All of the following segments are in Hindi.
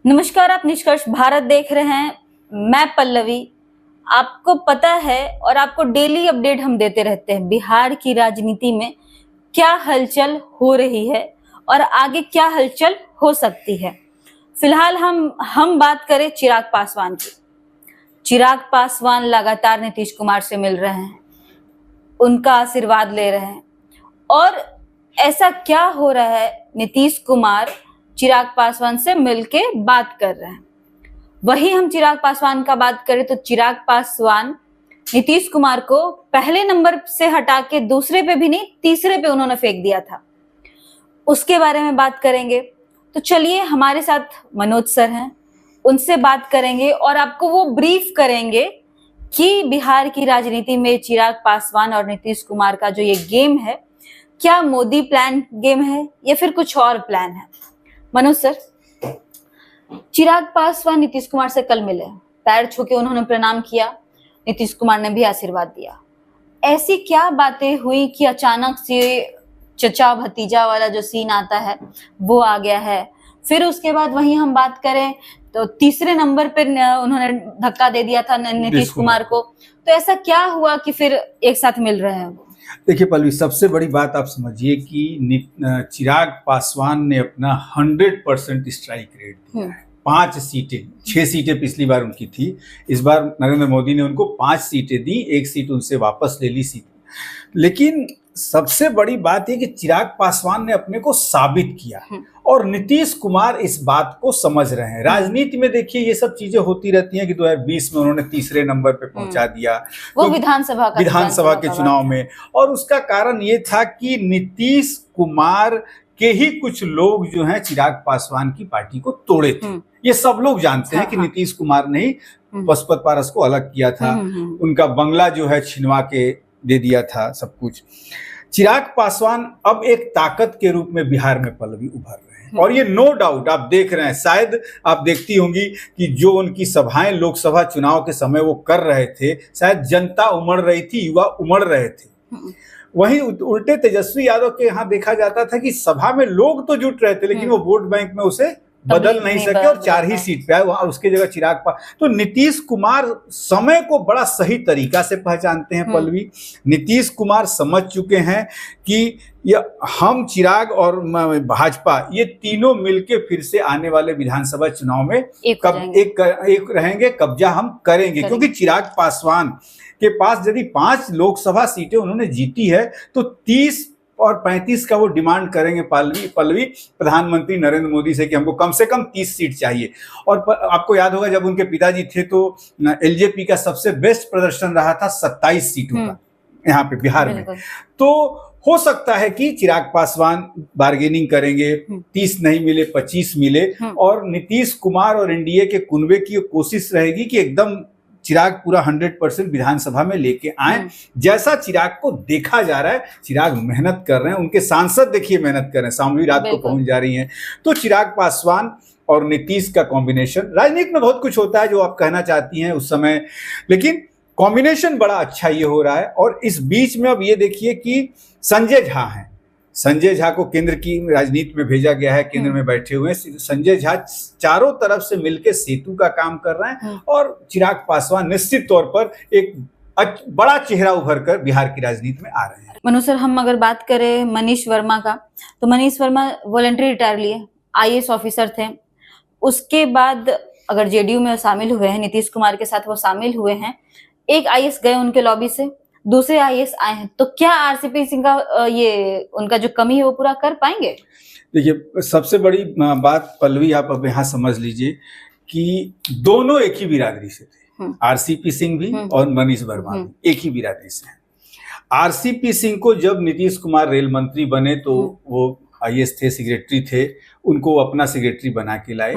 नमस्कार, आप निष्कर्ष भारत देख रहे हैं। मैं पल्लवी। आपको पता है और आपको डेली अपडेट हम देते रहते हैं बिहार की राजनीति में क्या हलचल हो रही है और आगे क्या हलचल हो सकती है। फिलहाल हम बात करें चिराग पासवान की। चिराग पासवान लगातार नीतीश कुमार से मिल रहे हैं, उनका आशीर्वाद ले रहे हैं। और ऐसा क्या हो रहा है, नीतीश कुमार चिराग पासवान से मिलके बात कर रहे हैं। वही हम चिराग पासवान का बात करें तो चिराग पासवान नीतीश कुमार को पहले नंबर से हटा के दूसरे पे भी नहीं, तीसरे पे उन्होंने फेंक दिया था। उसके बारे में बात करेंगे। तो चलिए, हमारे साथ मनोज सर हैं, उनसे बात करेंगे और आपको वो ब्रीफ करेंगे कि बिहार की राजनीति में चिराग पासवान और नीतीश कुमार का जो ये गेम है, क्या मोदी प्लान गेम है या फिर कुछ और प्लान है। मनोज सर, चिराग पासवान नीतीश कुमार से कल मिले, पैर छू के उन्होंने प्रणाम किया, नीतीश कुमार ने भी आशीर्वाद दिया। ऐसी क्या बातें हुई कि अचानक से चचा भतीजा वाला जो सीन आता है वो आ गया है। फिर उसके बाद वहीं हम बात करें तो तीसरे नंबर पर उन्होंने धक्का दे दिया था नीतीश कुमार को। तो ऐसा क्या हुआ कि फिर एक साथ मिल रहे हैं वो। देखिए पल्लवी, सबसे बड़ी बात आप समझिए कि चिराग पासवान ने अपना 100% स्ट्राइक रेट दिया है। 5 सीटें, 6 सीटें पिछली बार उनकी थी, इस बार नरेंद्र मोदी ने उनको 5 सीटें दी, 1 सीट उनसे वापस ले ली सीट। लेकिन सबसे बड़ी बात यह कि चिराग पासवान ने अपने को साबित किया और नीतीश कुमार इस बात को समझ रहे हैं। राजनीति में देखिए ये सब चीजें होती रहती हैं कि 2020 में उन्होंने तीसरे नंबर पे पहुंचा दिया, वो विधानसभा के चुनाव में। और उसका कारण ये था कि नीतीश कुमार के ही कुछ लोग जो हैं चिराग पासवान की पार्टी को तोड़े थे। ये सब लोग जानते हैं कि नीतीश कुमार ने ही पशुपत पारस को अलग किया था, उनका बंगला जो है छिनवा के दे दिया था सब कुछ। चिराग पासवान अब एक ताकत के रूप में बिहार में पल्लवी उभर रहे हैं और ये नो डाउट आप देख रहे हैं। शायद आप देखती होंगी कि जो उनकी सभाएं लोकसभा चुनाव के समय वो कर रहे थे, शायद जनता उमड़ रही थी, युवा उमड़ रहे थे। वहीं उल्टे तेजस्वी यादव के यहाँ देखा जाता था कि सभा में लोग तो जुट रहे थे लेकिन वो वोट बैंक में उसे बदल नहीं सके और 4 ही सीट पे आए, वहां उसके जगह चिराग तो नीतीश कुमार समय को बड़ा सही तरीका से पहचानते हैं पल्लवी। नीतीश कुमार समझ चुके हैं कि ये हम चिराग और भाजपा ये तीनों मिलके फिर से आने वाले विधानसभा चुनाव में एक रहेंगे, कब्जा हम करेंगे। क्योंकि चिराग पासवान के पास यदि 5 लोकसभा सीटें उन्होंने जीती है तो 30 और 35 का वो डिमांड करेंगे पल्लवी प्रधानमंत्री नरेंद्र मोदी से कि हमको कम से कम 30 सीट चाहिए। और आपको याद होगा जब उनके पिताजी थे तो एलजेपी का सबसे बेस्ट प्रदर्शन रहा था 27 सीटों का यहाँ पे बिहार में। तो हो सकता है कि चिराग पासवान बार्गेनिंग करेंगे, 30 नहीं मिले 25 मिले, और नीतीश कुमार और एनडीए के कुनबे की कोशिश रहेगी कि एकदम चिराग पूरा 100% विधानसभा में लेके आए। जैसा चिराग को देखा जा रहा है, चिराग मेहनत कर रहे हैं, उनके सांसद देखिए मेहनत कर रहे हैं, शाम रात को पहुंच जा रही हैं। तो चिराग पासवान और नीतीश का कॉम्बिनेशन, राजनीति में बहुत कुछ होता है जो आप कहना चाहती हैं उस समय, लेकिन कॉम्बिनेशन बड़ा अच्छा ये हो रहा है। और इस बीच में अब ये देखिए कि संजय झा हैं, संजय झा को केंद्र की राजनीति में भेजा गया है, केंद्र में बैठे हुए संजय झा चारों तरफ से मिलकर सेतु का काम कर रहे हैं और चिराग पासवान निश्चित तौर पर एक बड़ा चेहरा उभर कर बिहार की राजनीति में आ रहे हैं। मनोज सर, हम अगर बात करें मनीष वर्मा का, तो मनीष वर्मा वॉलंटरी रिटायर लिए, आईएएस ऑफिसर थे। उसके बाद अगर जेडीयू में शामिल हुए हैं, नीतीश कुमार के साथ वो शामिल हुए हैं, एक आईएएस गए उनके लॉबी से, दूसरे आईएएस आए हैं। तो क्या आरसीपी सिंह का ये उनका जो कमी है वो पूरा कर पाएंगे? देखिए सबसे बड़ी बात पल्लवी आप अब यहाँ समझ लीजिए कि दोनों एक ही बिरादरी से थे, आरसीपी सिंह भी और मनीष वर्मा भी एक ही बिरादरी से हैं। आरसीपी सिंह को जब नीतीश कुमार रेल मंत्री बने तो वो आईएएस थे, सेक्रेटरी थे, उनको अपना सेक्रेटरी बना के लाए।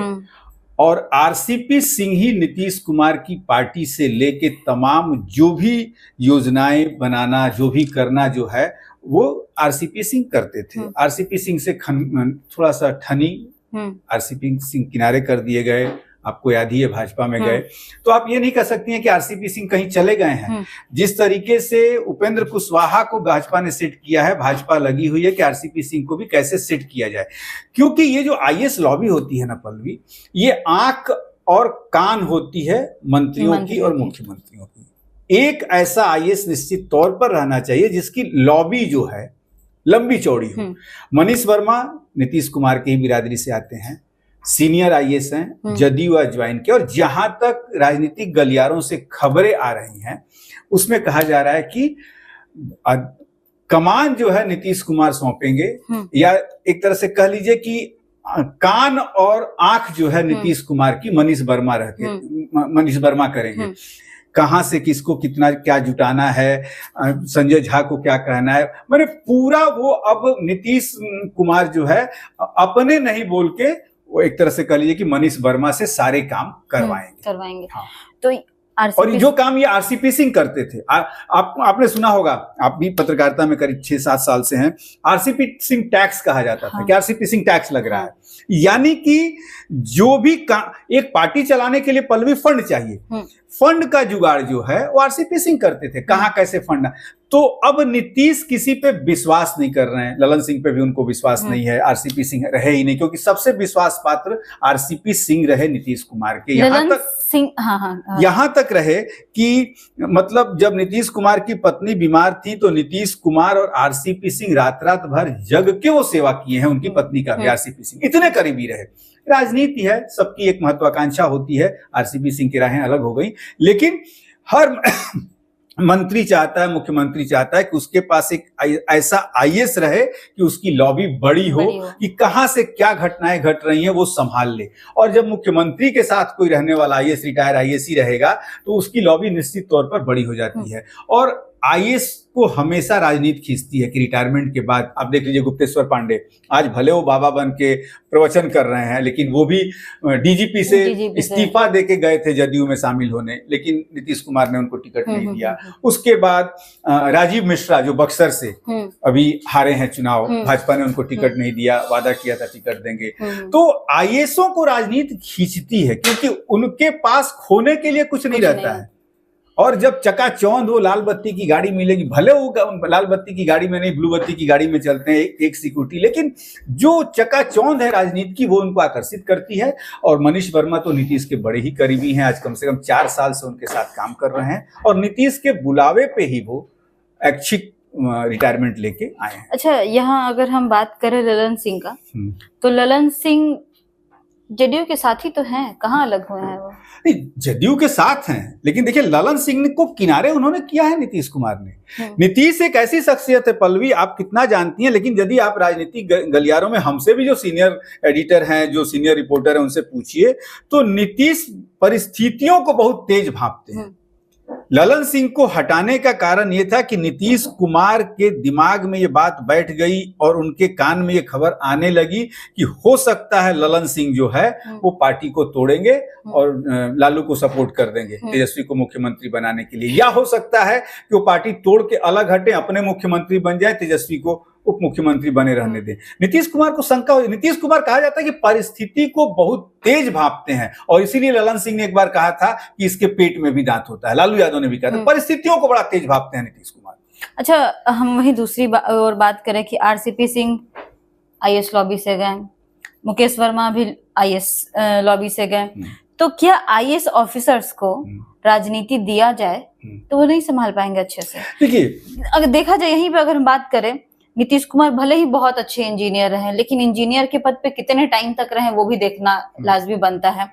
और आरसीपी सिंह ही नीतीश कुमार की पार्टी से लेके तमाम जो भी योजनाएं बनाना, जो भी करना जो है वो आरसीपी सिंह करते थे। आरसीपी सिंह से थोड़ा सा ठनी आरसीपी सिंह किनारे कर दिए गए, आपको याद ही है भाजपा में गए, तो आप ये नहीं कह सकती हैं कि आरसीपी सिंह कहीं चले गए हैं। जिस तरीके से उपेंद्र कुशवाहा को भाजपा ने सेट किया है, भाजपा लगी हुई है कि आरसीपी सिंह को भी कैसे सेट किया जाए, क्योंकि ये जो आईएएस लॉबी होती है ना पल्लवी, ये आंख और कान होती है मंत्रियों की और मुख्यमंत्रियों की। एक ऐसा आईएएस निश्चित तौर पर रहना चाहिए जिसकी लॉबी जो है लंबी चौड़ी हो। मनीष वर्मा नीतीश कुमार की ही बिरादरी से आते हैं, सीनियर आईएएस हैं, जदयू ज्वाइन किया, और जहां तक राजनीतिक गलियारों से खबरें आ रही हैं उसमें कहा जा रहा है कि कमान जो है नीतीश कुमार सौंपेंगे, या एक तरह से कह लीजिए कि कान और आंख जो है नीतीश कुमार की मनीष वर्मा करेंगे। कहां से किसको कितना क्या जुटाना है, संजय झा को क्या कहना है, मैंने पूरा वो अब नीतीश कुमार जो है अपने नहीं बोल के वो एक तरह से कह लीजिए कि मनीष वर्मा से सारे काम करवाएंगे। हाँ। तो और जो काम ये आरसीपी सिंह करते थे, आपने सुना होगा, आप भी पत्रकारिता में करीब 6-7 साल से हैं, आरसीपी सिंह टैक्स कहा जाता था कि आरसीपी सिंह टैक्स लग रहा है। यानी कि जो भी एक पार्टी चलाने के लिए पल्लवी फंड चाहिए, फंड का जुगाड़ जो है वो आरसीपी सिंह करते थे, कहां कैसे फंड। तो अब नीतीश किसी पे विश्वास नहीं कर रहे हैं, ललन सिंह पे भी उनको विश्वास नहीं है, आरसीपी सिंह रहे ही नहीं, क्योंकि सबसे विश्वास पात्र आरसीपी सिंह रहे नीतीश कुमार के। यहां तक रहे कि मतलब जब नीतीश कुमार की पत्नी बीमार थी तो नीतीश कुमार और आरसीपी सिंह रात भर जग के वो सेवा किए हैं, उनकी पत्नी का भी, आरसीपी सिंह इतने करीबी रहे। राजनीति है, सबकी एक महत्वाकांक्षा होती है, आरसीपी सिंह की राहें अलग हो गई, लेकिन हर मंत्री चाहता है, मुख्यमंत्री चाहता है कि उसके पास एक ऐसा आईएएस रहे कि उसकी लॉबी बड़ी हो कि कहां से क्या घटनाएं घट रही हैं वो संभाल ले। और जब मुख्यमंत्री के साथ कोई रहने वाला आईएएस, रिटायर आईएएस ही रहेगा तो उसकी लॉबी निश्चित तौर पर बड़ी हो जाती है। और आईएएस को हमेशा राजनीति खींचती है कि रिटायरमेंट के बाद, आप देख लीजिए गुप्तेश्वर पांडे, आज भले वो बाबा बन के प्रवचन कर रहे हैं, लेकिन वो भी डीजीपी से इस्तीफा देके गए थे जदयू में शामिल होने, लेकिन नीतीश कुमार ने उनको टिकट नहीं दिया। उसके बाद राजीव मिश्रा जो बक्सर से अभी हारे हैं चुनाव, भाजपा ने उनको टिकट नहीं दिया, वादा किया था टिकट देंगे। तो आईएएसों को राजनीति खींचती है क्योंकि उनके पास खोने के लिए कुछ नहीं रहता है। और जब चकाचौंध वो लाल बत्ती की गाड़ी मिलेगी, भले वो लाल बत्ती की गाड़ी में नहीं, ब्लू बत्ती की गाड़ी में चलते हैं, एक सिक्योरिटी, लेकिन जो चकाचौंध है राजनीति की वो उनको आकर्षित करती है। और मनीष वर्मा तो नीतीश के बड़े ही करीबी हैं, आज कम से कम 4 साल से उनके साथ काम कर रहे हैं, और नीतीश के बुलावे पे ही वो ऐच्छिक रिटायरमेंट लेके आए हैं। अच्छा, यहाँ अगर हम बात करें ललन सिंह का, तो ललन सिंह जदयू के साथ ही तो हैं, कहाँ अलग हुए हैं वो? नहीं, जदयू के साथ हैं, लेकिन देखिए ललन सिंह को किनारे उन्होंने किया है नीतीश कुमार ने। नीतीश एक ऐसी शख्सियत है पल्लवी, आप कितना जानती हैं, लेकिन यदि आप राजनीतिक गलियारों में हमसे भी जो सीनियर एडिटर हैं, जो सीनियर रिपोर्टर हैं, उनसे पूछिए तो नीतीश परिस्थितियों को बहुत तेज भांपते हैं। ललन सिंह को हटाने का कारण यह था कि नीतीश कुमार के दिमाग में ये बात बैठ गई और उनके कान में ये खबर आने लगी कि हो सकता है ललन सिंह जो है वो पार्टी को तोड़ेंगे और लालू को सपोर्ट कर देंगे तेजस्वी को मुख्यमंत्री बनाने के लिए, या हो सकता है कि वो पार्टी तोड़ के अलग हटे, अपने मुख्यमंत्री बन जाए, तेजस्वी को उप मुख्यमंत्री बने रहने दें। नीतीश कुमार को शंका हुई। नीतीश कुमार कहा जाता है कि परिस्थिति को बहुत तेज भांपते हैं, और इसीलिए ललन सिंह ने एक बार कहा था कि इसके पेट में भी दांत होता है। लालू यादव ने भी कहा था परिस्थितियों को बड़ा तेज भांपते हैं नीतीश कुमार। अच्छा, हम वही दूसरी और बात करें कि आरसीपी सिंह आईएएस लॉबी से गए, मुकेश वर्मा भी आईएएस लॉबी से गए, तो क्या आईएएस ऑफिसर्स को राजनीति दिया जाए तो वो नहीं संभाल पाएंगे अच्छे से? देखिए, अगर देखा जाए यहीं पे अगर हम बात करें, नीतीश कुमार भले ही बहुत अच्छे इंजीनियर रहे, लेकिन इंजीनियर के पद पे कितने टाइम तक रहे वो भी देखना लाजमी बनता है।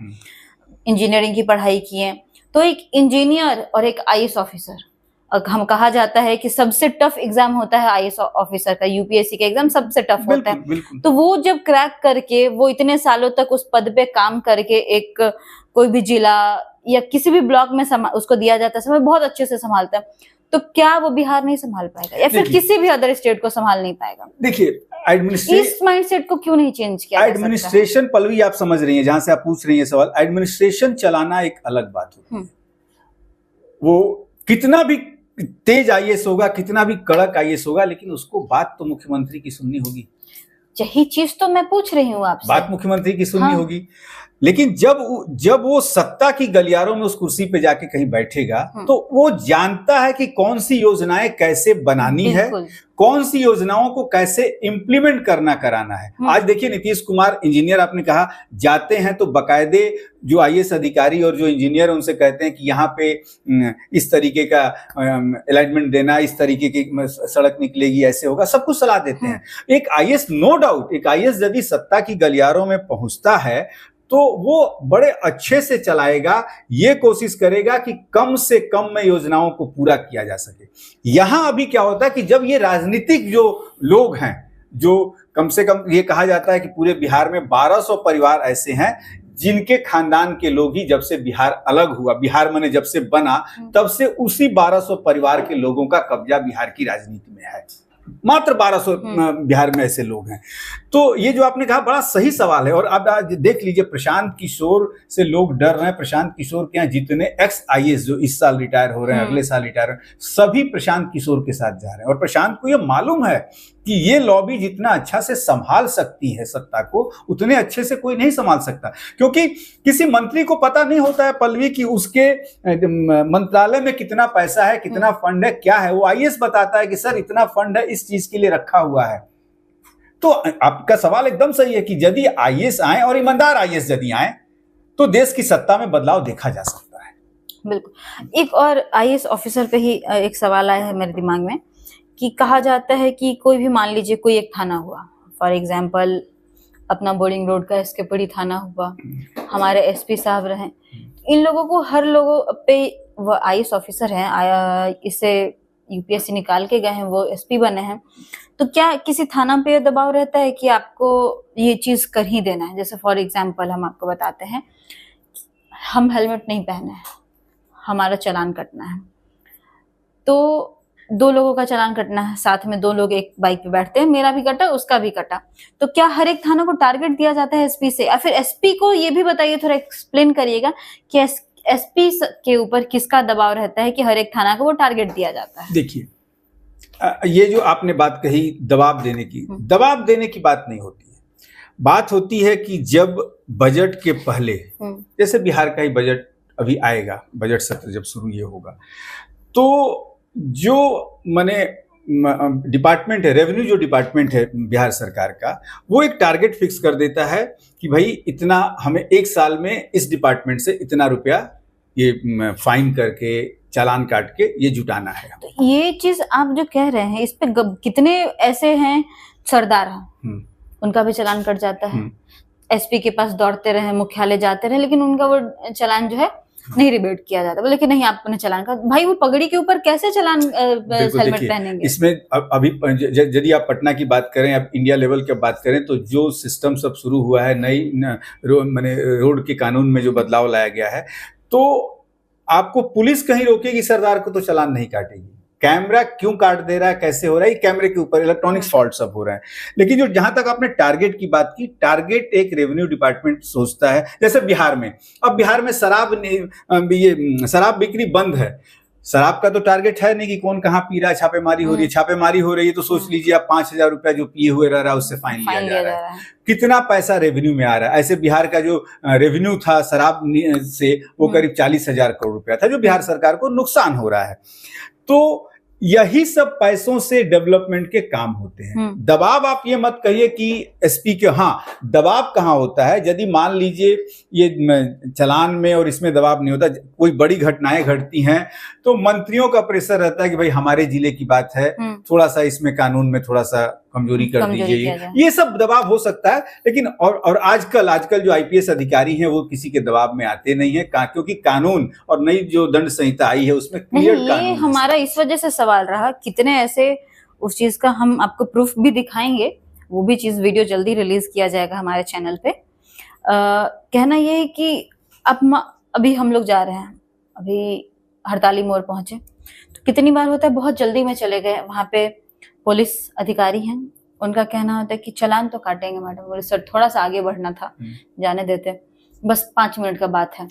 इंजीनियरिंग की पढ़ाई किए, तो एक इंजीनियर और एक आईएएस ऑफिसर, हम कहा जाता है कि सबसे टफ एग्जाम होता है आईएएस ऑफिसर का, यूपीएससी का एग्जाम सबसे टफ होता है। तो वो जब क्रैक करके वो इतने सालों तक उस पद पे काम करके एक कोई भी जिला या किसी भी ब्लॉक में उसको दिया जाता है, समय बहुत अच्छे से संभालता है, तो क्या वो बिहार नहीं संभाल पाएगा या फिर किसी भी अदर स्टेट को संभाल नहीं पाएगा? देखिए, इस माइंडसेट को क्यों नहीं चेंज किया? एडमिनिस्ट्रेशन पल्लवी आप समझ रही हैं, जहां से आप पूछ रही हैं सवाल, एडमिनिस्ट्रेशन चलाना एक अलग बात होती है। वो कितना भी तेज आईएएस होगा, कितना भी कड़क आईएएस होगा, लेकिन उसको बात तो मुख्यमंत्री की सुननी होगी। यही चीज तो मैं पूछ रही हूँ आपसे, बात मुख्यमंत्री की सुननी होगी। लेकिन जब वो सत्ता की गलियारों में उस कुर्सी पे जाके कहीं बैठेगा तो वो जानता है कि कौन सी योजनाएं कैसे बनानी है, कौन सी योजनाओं को कैसे इम्प्लीमेंट कराना है। आज देखिए नीतीश कुमार इंजीनियर, आपने कहा, जाते हैं तो बकायदे जो आईएएस अधिकारी और जो इंजीनियर उनसे कहते हैं कि यहाँ पे इस तरीके का अलाइनमेंट देना, इस तरीके की सड़क निकलेगी, ऐसे होगा, सब कुछ सलाह देते हैं। एक आईएएस, नो डाउट, एक आईएएस यदि सत्ता की गलियारों में पहुंचता है तो वो बड़े अच्छे से चलाएगा, ये कोशिश करेगा कि कम से कम में योजनाओं को पूरा किया जा सके। यहां अभी क्या होता है कि जब ये राजनीतिक जो लोग हैं, जो कम से कम ये कहा जाता है कि पूरे बिहार में 1200 परिवार ऐसे हैं जिनके खानदान के लोग ही, जब से बिहार अलग हुआ, बिहार माने जब से बना, तब से उसी 1200 परिवार के लोगों का कब्जा बिहार की राजनीति में है। मात्र 1200 बिहार में ऐसे लोग हैं। तो ये जो आपने कहा बड़ा सही सवाल है। और अब आज देख लीजिए, प्रशांत किशोर से लोग डर रहे हैं। प्रशांत किशोर के यहाँ जितने एक्स आईएएस जो इस साल रिटायर हो रहे हैं, अगले साल रिटायर हो रहे हैं, सभी प्रशांत किशोर के साथ जा रहे हैं। और प्रशांत को ये मालूम है कि ये लॉबी जितना अच्छा से संभाल सकती है सत्ता को, उतने अच्छे से कोई नहीं संभाल सकता। क्योंकि किसी मंत्री को पता नहीं होता है पल्लवी की उसके मंत्रालय में कितना पैसा है, कितना फंड है, क्या है। वो आईएएस बताता है कि सर इतना फंड है, इस चीज के लिए रखा हुआ है। तो आपका सवाल एकदम सही है कि यदि आईएएस आए और ईमानदार आईएएस यदि आए तो देश की सत्ता में बदलाव देखा जा सकता है। बिल्कुल। एक और आईएएस ऑफिसर पे ही एक सवाल आया है मेरे दिमाग में कि कहा जाता है कि कोई भी, मान लीजिए कोई एक थाना हुआ, फॉर एग्जाम्पल अपना बोरिंग रोड का एसकेपुरी थाना हुआ, हमारे एसपी साहब रहे, इन लोगों को, हर लोगों पे, वो आईएएस ऑफिसर हैं, इसे यूपीएससी निकाल के गए हैं, वो एसपी बने हैं, तो क्या किसी थाना पे दबाव रहता है कि आपको ये चीज कर ही देना है? जैसे फॉर एग्जाम्पल हम आपको बताते हैं, हम हेलमेट नहीं पहने हैं, हमारा चालान कटना है, तो 2 लोगों का चालान कटना है, साथ में 2 लोग एक बाइक पे बैठते हैं, मेरा भी कटा, उसका भी कटा, तो क्या हर एक थाना को टारगेट दिया जाता है एसपी से? या फिर एसपी को ये भी बताइए, थोड़ा एक्सप्लेन करिएगा कि एसपी के ऊपर किसका दबाव रहता है कि हर एक थाना को वो टारगेट दिया जाता है? देखिए, ये जो आपने बात कही दबाव देने की, दबाव देने की बात नहीं होती है। बात होती है कि जब बजट के पहले, जैसे बिहार का ही बजट अभी आएगा, बजट सत्र जब शुरू ये होगा, तो जो माने डिपार्टमेंट है, रेवेन्यू जो डिपार्टमेंट है बिहार सरकार का, वो एक टारगेट फिक्स कर देता है कि भाई इतना हमें एक साल में इस डिपार्टमेंट से इतना रुपया ये फाइन करके, चालान काट के ये जुटाना है। तो ये चीज आप जो कह रहे हैं, इस पे कितने ऐसे हैं सरदार हैं, उनका भी चालान कट जाता है, एसपी के पास दौड़ते रहे, मुख्यालय जाते रहे, लेकिन उनका वो चालान जो है नहीं रिबेट किया जाता, बोले कि नहीं आपने चालान का, भाई वो पगड़ी के ऊपर कैसे चालान हेलमेट पहनेंगे? इसमें अभी यदि आप पटना की बात करें, अब इंडिया लेवल की बात करें, तो जो सिस्टम सब शुरू हुआ है, नई माने रोड के कानून में जो बदलाव लाया गया है, तो आपको पुलिस कहीं रोकेगी सरदार को तो चालान नहीं काटेगी। कैमरा क्यों काट दे रहा है, कैसे हो रहा है, कैमरे के ऊपर इलेक्ट्रॉनिक्स फॉल्ट सब हो रहा है। लेकिन जो जहां तक आपने टारगेट की बात की, टारगेट एक रेवेन्यू डिपार्टमेंट सोचता है। जैसे बिहार में, अब बिहार में शराब बिक्री बंद है, शराब का तो टारगेट है नहीं कि कौन कहाँ पी रहा है, छापेमारी हो रही है, छापेमारी हो रही है तो सोच लीजिए आप 5000 रुपया जो पिए हुए रह रहा है उससे फाइन लिया जा रहा है। कितना पैसा रेवेन्यू में आ रहा है? ऐसे बिहार का जो रेवेन्यू था शराब से, वो करीब 40,000 करोड़ रुपया था, जो बिहार सरकार को नुकसान हो रहा है। तो यही सब पैसों से डेवलपमेंट के काम होते हैं। दबाव आप ये मत कहिए कि एसपी के, हाँ दबाव कहाँ होता है, यदि मान लीजिए ये चालान में और इसमें दबाव नहीं होता, कोई बड़ी घटनाएं घटती हैं तो मंत्रियों का प्रेशर रहता है कि भाई हमारे जिले की बात है, थोड़ा सा इसमें कानून में थोड़ा सा कमजोरी कर दीजिए, ये सब दबाव हो सकता है। लेकिन और आजकल जो आईपीएस अधिकारी हैं वो किसी के दबाव में आते नहीं है, क्योंकि कानून और नई जो दंड संहिता आई है उसमें क्लियर कानून। ये हमारा इस वजह से सवाल रहा, कितने ऐसे, उस चीज का हम आपको प्रूफ भी दिखाएंगे, वो भी चीज वीडियो जल्दी रिलीज किया जाएगा हमारे चैनल पे। कहना ये है कि अभी हम लोग जा रहे हैं, अभी हड़ताली मोड़ पहुंचे, तो कितनी बार होता है बहुत जल्दी में चले गए, वहां पे पुलिस अधिकारी हैं, उनका कहना होता है कि चालान तो काटेंगे मैडम, बोले सर थोड़ा सा आगे बढ़ना था, जाने देते, बस 5 मिनट का बात है।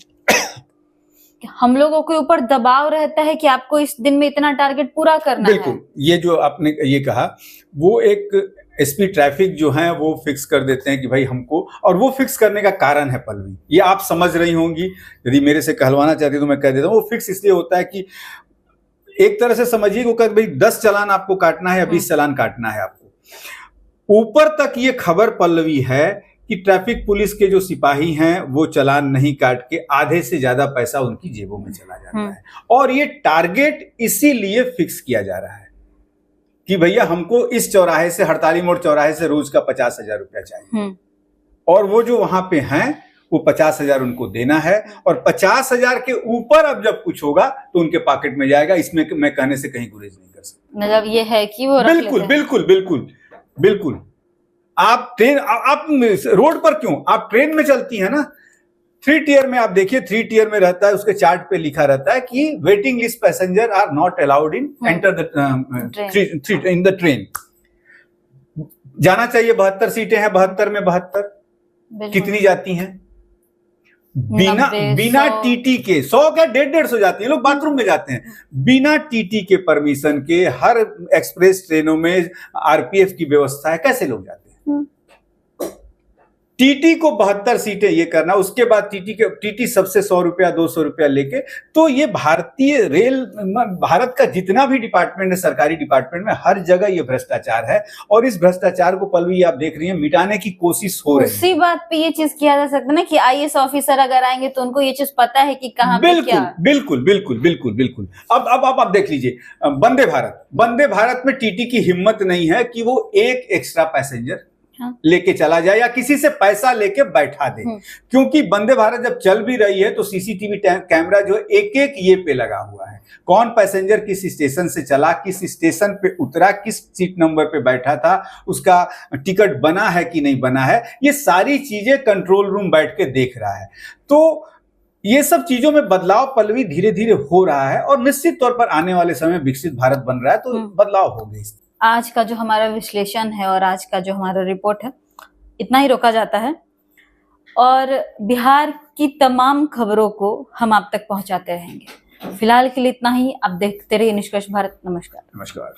हम लोगों के ऊपर दबाव रहता है कि आपको इस दिन में इतना टारगेट पूरा करना है। बिल्कुल, ये जो आपने ये कहा वो एक एसपी ट्रैफिक जो है वो फिक्स कर देते हैं कि भाई हमको, और वो फिक्स करने का कारण है पल्लवी, ये आप समझ रही होंगी, यदि मेरे से कहलवाना चाहती है तो मैं कह देता हूँ, वो फिक्स इसलिए होता है कि एक तरह से समझिए को भाई 10 चालान आपको काटना है या 20 चालान काटना है आपको। ऊपर तक ये खबर पल्लवी है कि ट्रैफिक पुलिस के जो सिपाही हैं वो चालान नहीं काट के आधे से ज्यादा पैसा उनकी जेबों में चला जाता है, और ये टारगेट इसीलिए फिक्स किया जा रहा है कि भैया हमको इस चौराहे से, हड़ताली मोड़ चौराहे से रोज का 50,000 रुपया चाहिए, और वो जो वहां पे हैं वो 50,000 उनको देना है, और 50,000 के ऊपर अब जब कुछ होगा तो उनके पॉकेट में जाएगा। इसमें मैं कहने से कहीं गुरेज नहीं कर सकता। मतलब ये है कि वो बिल्कुल बिल्कुल बिल्कुल बिल्कुल। आप ट्रेन, आप रोड पर क्यों, आप ट्रेन में चलती है ना, 3 टियर में आप देखिए, 3 टियर में रहता है, उसके चार्ट पे लिखा रहता है कि waiting list passenger are not allowed in enter the in the train. जाना चाहिए 72 सीटें हैं, 72 में 72 कितनी जाती हैं? बिना टीटी के 100 क्या 150 जाती है, लोग बाथरूम में जाते हैं बिना टीटी के परमिशन के। हर एक्सप्रेस ट्रेनों में आरपीएफ की व्यवस्था है, कैसे लोग जाते हैं? टीटी को 72 सीटें ये करना, उसके बाद टीटी सबसे 100 रुपया 200 रुपया लेके। तो ये भारतीय रेल, भारत का जितना भी डिपार्टमेंट है, सरकारी डिपार्टमेंट में हर जगह ये भ्रष्टाचार है, और इस भ्रष्टाचार को पल्लवी आप देख रही हैं मिटाने की कोशिश हो रही है। उसी बात पे ये चीज किया जा सकता है ना कि आईएएस ऑफिसर अगर आएंगे तो उनको ये चीज पता है कि कहाँ पे क्या। बिल्कुल बिल्कुल बिल्कुल बिल्कुल। अब आप देख लीजिए, वंदे भारत में टीटी की हिम्मत नहीं है कि वो एक एक्स्ट्रा पैसेंजर लेके चला जाए या किसी से पैसा लेके बैठा दे, क्योंकि वंदे भारत जब चल भी रही है तो सीसीटीवी कैमरा जो एक एक ये पे लगा हुआ है, कौन पैसेंजर किस स्टेशन से चला, किस स्टेशन पे उतरा, किस सीट नंबर पे बैठा था, उसका टिकट बना है कि नहीं बना है, ये सारी चीजें कंट्रोल रूम बैठ के देख रहा है। तो ये सब चीजों में बदलाव पल्लवी धीरे धीरे हो रहा है, और निश्चित तौर पर आने वाले समय विकसित भारत बन रहा है, तो बदलाव होंगे। आज का जो हमारा विश्लेषण है और आज का जो हमारा रिपोर्ट है, इतना ही रोका जाता है, और बिहार की तमाम खबरों को हम आप तक पहुंचाते रहेंगे। फिलहाल के लिए इतना ही। आप देखते रहिए निष्कर्ष भारत। नमस्कार।